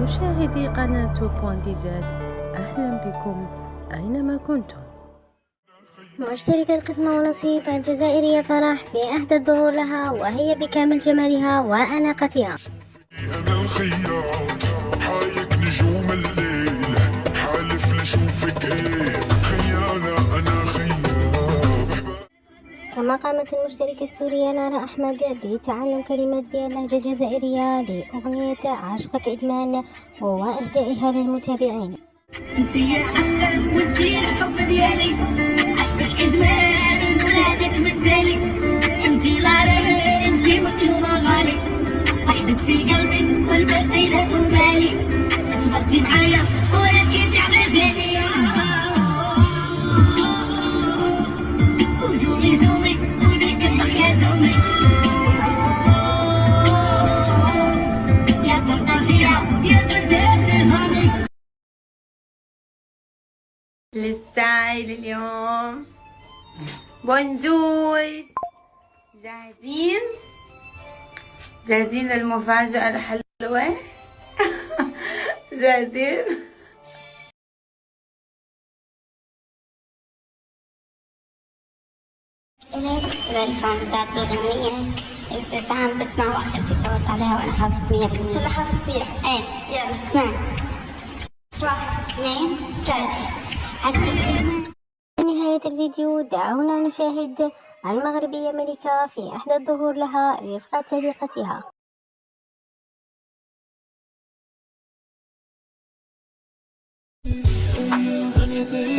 مشاهدي قناة بوان دي زاد، أهلا بكم أينما كنتم. مشتركة قسمة ونصيب الجزائرية فرح في أحدى الظهور لها، وهي بكامل جمالها وأناقتها. أنا الخياط حايك نجوم الليل، حالف لشوفك إيه خيالة أنا خيال. كما قامت المشتركة السورية لارا أحمد بتعلم كلمات باللهجة الجزائرية لأغنية عشقك إدمان وإهدائها للمتابعين. انتي عشقك وانتي الحب ديالي، عشقك ادمان ولادك متالي، انتي لارا انتي مطلوبة غالي، وحدك في قلبي والباقي لا أبالي، صبرتي معايا وركزتي على جالي، وزومي زومي وديك الضحك يا زومي، يا طرطاشية يا غزال نظامي. للسايل اليوم بونجور، جاهزين؟ جاهزين للمفاجأة الحلوة؟ جاهزين؟ الفانزات الغنية استسلام بسمع وآخر شي صورت عليها وأنا حافظت 100%. أنا حافظتيها؟ إيه يلا اسمعي. 1 2 3. في نهاية الفيديو دعونا نشاهد المغربية ملكة في أحدى الظهور لها رفقة صديقتها. أنا زي